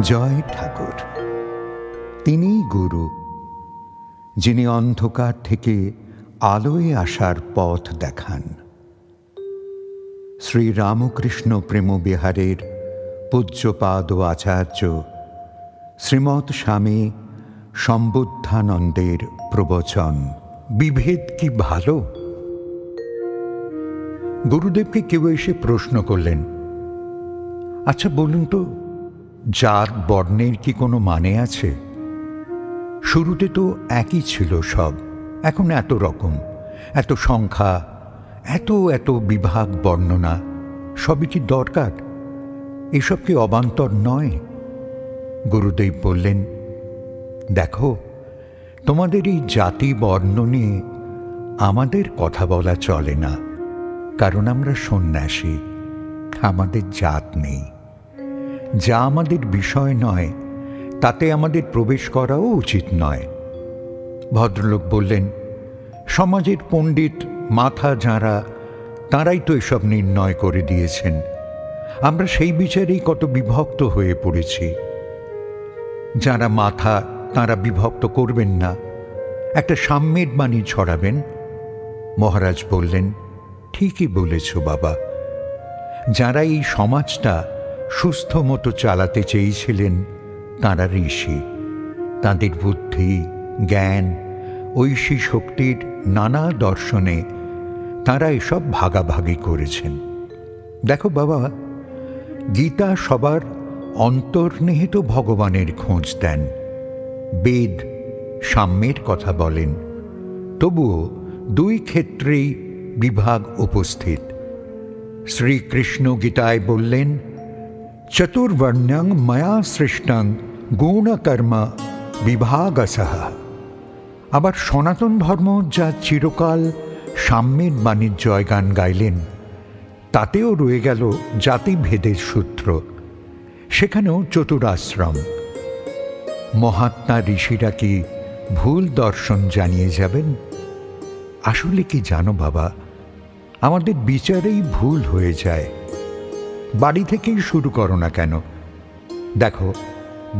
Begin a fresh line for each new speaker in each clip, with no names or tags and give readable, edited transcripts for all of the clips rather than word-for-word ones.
জয় ঠাকুর। তিনিই গুরু, যিনি অন্ধকার থেকে আলোয় আসার পথ দেখান। শ্রী রামকৃষ্ণ প্রেমবিহারের পূজ্যপাদ আচার্য শ্রীমৎ স্বামী সম্বুদ্ধানন্দের প্রবচন। বিভেদ কি ভালো? গুরুদেবকে কেউ এসে প্রশ্ন করলেন, আচ্ছা বলুন তো, জাত বর্ণের কি কোনো মানে আছে? শুরুতে তো একই ছিল সব, এখন এত রকম, এত সংখ্যা, এত এত বিভাগ বর্ণনা, সবই কি দরকার? এসব কি অবান্তর নয়? গুরুদেব বললেন, দেখো, তোমাদের এই জাতি বর্ণ নিয়ে আমাদের কথা বলা চলে না, কারণ আমরা সন্ন্যাসী, আমাদের জাত নেই। যা আমাদের বিষয় নয় তাতে আমাদের প্রবেশ করাও উচিত নয়। ভদ্রলোক বললেন, সমাজের পণ্ডিত মাথা যাঁরা, তাঁরাই তো এসব নির্ণয় করে দিয়েছেন। আমরা সেই বিচারেই কত বিভক্ত হয়ে পড়েছি। যাঁরা মাথা, তাঁরা বিভক্ত করবেন না, একটা সাম্যের বাণী ছড়াবেন। মহারাজ বললেন, ঠিকই বলেছ বাবা। যাঁরা এই সমাজটা সুস্থ মতো চালাতে চেয়েছিলেন তাঁরা ঋষি। তাঁদের বুদ্ধি, জ্ঞান, ঐশী শক্তির নানা দর্শনে তাঁরা এসব ভাগাভাগি করেছেন। দেখো বাবা, গীতা সবার অন্তর্নিহিত ভগবানের খোঁজ দেন, বেদ সাম্যের কথা বলেন, তবুও দুই ক্ষেত্রেই বিভাগ উপস্থিত। শ্রীকৃষ্ণ গীতায় বললেন, চতুর্বর্ণ্যং ময়া সৃষ্টং গুণকর্ম বিভাগসহ। আবার সনাতন ধর্ম যা চিরকাল সাম্যের বাণীর জয়গান গাইলেন, তাতেও রয়ে গেল জাতিভেদের সূত্র, সেখানেও চতুরাশ্রম। মহাত্মা ঋষিরা কি ভুল দর্শন জানিয়ে যাবেন? আসলে কি জানো বাবা, আমাদের বিচারেই ভুল হয়ে যায়। বাড়ি থেকেই শুরু করো না কেন? দেখো,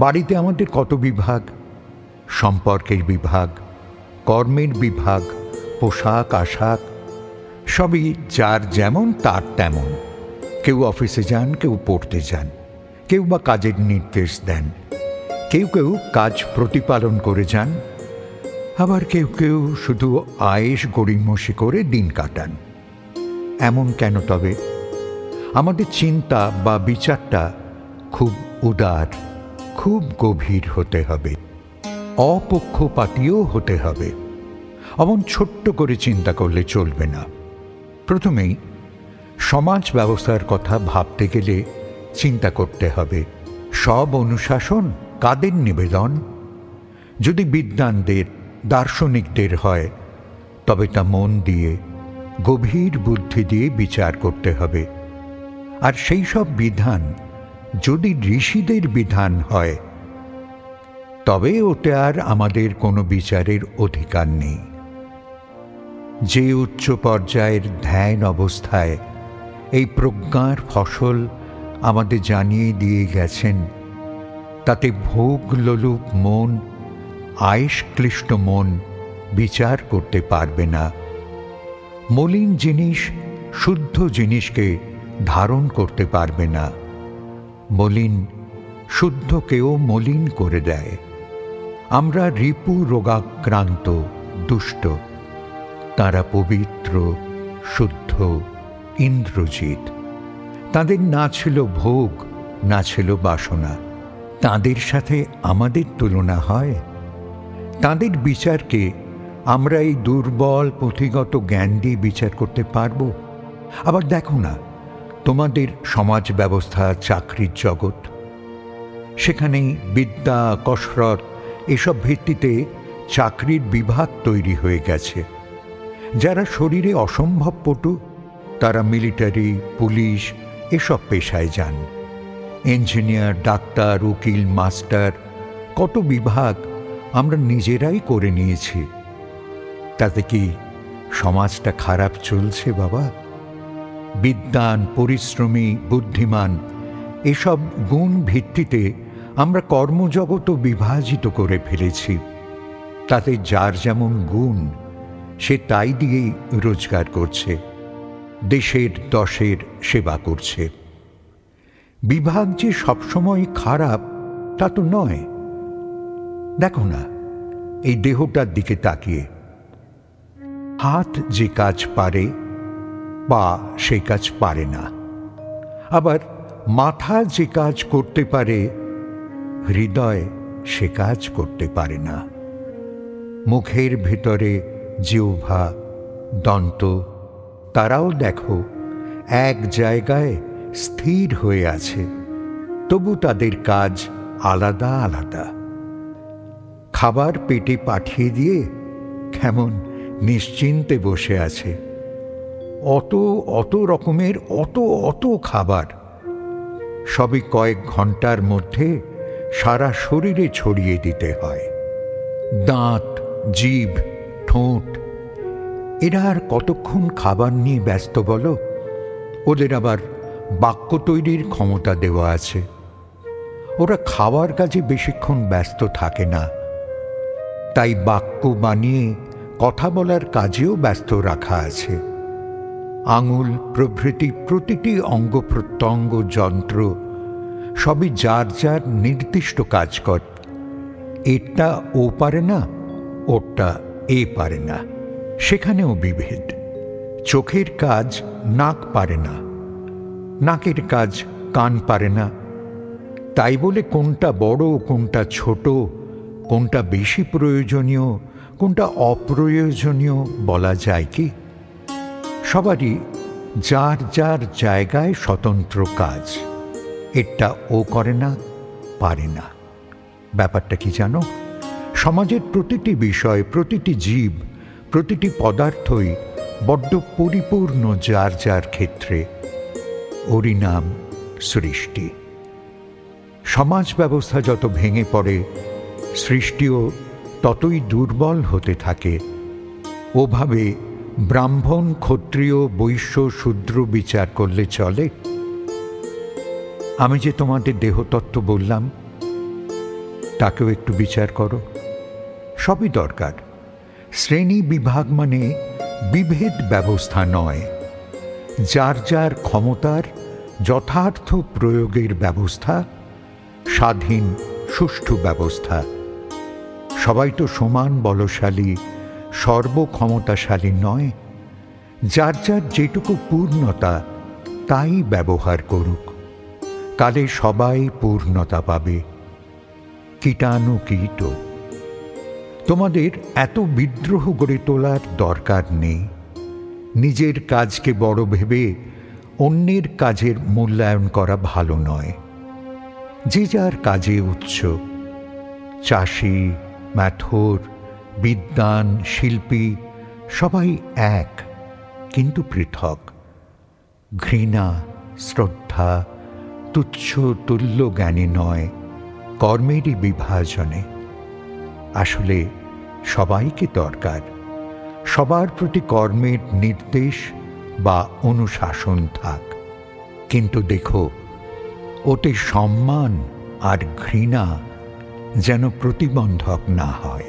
বাড়িতে আমাদের কত বিভাগ, সম্পর্কের বিভাগ, কর্মের বিভাগ, পোশাক আশাক, সবই যার যেমন তার তেমন। কেউ অফিসে যান, কেউ পড়তে যান, কেউ বা কাজের নির্দেশ দেন, কেউ কেউ কাজ প্রতিপালন করে যান, আবার কেউ কেউ শুধু আয়েশ গড়িমসি করে দিন কাটান। এমন কেন তবে? আমাদের চিন্তা বা বিচারটা খুব উদার, খুব গভীর হতে হবে, অপক্ষপাতীয় হতে হবে। অমন ছোট্ট করে চিন্তা করলে চলবে না। প্রথমেই সমাজ ব্যবস্থার কথা ভাবতে গেলে চিন্তা করতে হবে, সব অনুশাসন কাদের নিবেদন? যদি বিদ্বানদের, দার্শনিকদের হয়, তবে তা মন দিয়ে, গভীর বুদ্ধি দিয়ে বিচার করতে হবে। আর সেই সব বিধান যদি ঋষিদের বিধান হয়, তবে ওতে আর আমাদের কোনো বিচারের অধিকার নেই। যে উচ্চ পর্যায়ের ধ্যান অবস্থায় এই প্রজ্ঞার ফসল আমাদের জানিয়ে দিয়ে গেছেন, তাতে ভোগ লোলুপ মন, আয়েশক্লিষ্ট মন বিচার করতে পারবে না। মলিন জিনিস শুদ্ধ জিনিসকে ধারণ করতে পারবে না। মলিন শুদ্ধকেও মলিন করে দেয়। আমরা রিপু রোগাক্রান্ত, দুষ্ট, তাঁরা পবিত্র, শুদ্ধ, ইন্দ্রজিৎ। তাদের না ছিল ভোগ, না ছিল বাসনা। তাঁদের সাথে আমাদের তুলনা হয়? তাঁদের বিচারকে আমরা এই দুর্বল পুঁথিগত জ্ঞান দিয়ে বিচার করতে পারব? আবার দেখো না, তোমাদের সমাজ ব্যবস্থা, চাকরির জগৎ, সেখানেই বিদ্যা, কসরত এসব ভিত্তিতে চাকরির বিভাগ তৈরি হয়ে গেছে। যারা শরীরে অসম্ভব পটু, তারা মিলিটারি, পুলিশ এসব পেশায় যান। ইঞ্জিনিয়ার, ডাক্তার, উকিল, মাস্টার, কত বিভাগ আমরা নিজেরাই করে নিয়েছি। তাতে কি সমাজটা খারাপ চলছে বাবা? বিদ্বান, পরিশ্রমী, বুদ্ধিমান এসব গুণ ভিত্তিতে আমরা কর্মজগৎ বিভাজিত করে ফেলেছি। তাতে যার যেমন গুণ সে তাই দিয়েই রোজগার করছে, দেশের দশের সেবা করছে। বিভাগ যে সবসময় খারাপ তা তো নয়। দেখো না, এই দেহটার দিকে তাকিয়ে, হাত যে কাজ পারে পা সেই কাজ পারে না, আবার মাথা যে কাজ করতে পারে হৃদয় সে কাজ করতে পারে না। মুখের ভেতরে জিহ্বা, দন্ত, তারাও দেখো এক জায়গায় স্থির হয়ে আছে, তবু তাদের কাজ আলাদা আলাদা। খাবার পেটে পাঠিয়ে দিয়ে কেমন নিশ্চিন্তে বসে আছে। অত অত রকমের অত অত খাবার সবই কয়েক ঘন্টার মধ্যে সারা শরীরে ছড়িয়ে দিতে হয়। দাঁত, জিভ, ঠোঁট, এরা আর কতক্ষণ খাবার নিয়ে ব্যস্ত বলো? ওদের আবার বাক্য তৈরির ক্ষমতা দেওয়া আছে। ওরা খাওয়ার কাজে বেশিক্ষণ ব্যস্ত থাকে না, তাই বাক্য বানিয়ে কথা বলার কাজেও ব্যস্ত রাখা আছে। আঙুল প্রভৃতি প্রতিটি অঙ্গ প্রত্যঙ্গ, যন্ত্র সবই যার যার নির্দিষ্ট কাজ করে। এটা ও পারে না, ওটা এ পারে না, সেখানেও বিভেদ। চোখের কাজ নাক পারে না, নাকের কাজ কান পারে না। তাই বলে কোনটা বড়, কোনটা ছোট, কোনটা বেশি প্রয়োজনীয়, কোনটা অপ্রয়োজনীয় বলা যায় কি? সবারই যার যার জায়গায় স্বতন্ত্র কাজ। এটা ও করে না, পারে না। ব্যাপারটা কি জানো? সমাজের প্রতিটি বিষয়, প্রতিটি জীব, প্রতিটি পদার্থই বড্ড পরিপূর্ণ যার যার ক্ষেত্রে। ওরই নাম সৃষ্টি। সমাজ ব্যবস্থা যত ভেঙে পড়ে, সৃষ্টিও ততই দুর্বল হতে থাকে। ওভাবে ব্রাহ্মণ, ক্ষত্রিয়, বৈশ্য, শূদ্র বিচার করলে চলে? আমি যে তোমাদের দেহতত্ত্ব বললাম, তাকেও একটু বিচার করো। সবই দরকার। শ্রেণী বিভাগ মানে বিভেদ ব্যবস্থা নয়, যার যার ক্ষমতার যথার্থ প্রয়োগের ব্যবস্থা, স্বাধীন সুষ্ঠু ব্যবস্থা। সবাই তো সমান বলশালী, সর্বক্ষমতাশালী নয়। যার যার যেটুকু পূর্ণতা তাই ব্যবহার করুক। কালে সবাই পূর্ণতা পাবে। কীটানুকীট। তোমাদের এত বিদ্রোহ গড়ে তোলার দরকার নেই। নিজের কাজকে বড় ভেবে অন্যের কাজের মূল্যায়ন করা ভালো নয়। যে যার কাজে উৎস। চাষি, ম্যাথর, বিদ্বান, শিল্পী সবাই এক, কিন্তু পৃথক। ঘৃণা, শ্রদ্ধা, তুচ্ছ তুল্য জ্ঞানে নয়, কর্মেরই বিভাজনে। আসলে সবাইকে দরকার। সবার প্রতি কর্মের নির্দেশ বা অনুশাসন থাক, কিন্তু দেখো ওতে সম্মান আর ঘৃণা যেন প্রতিবন্ধক না হয়।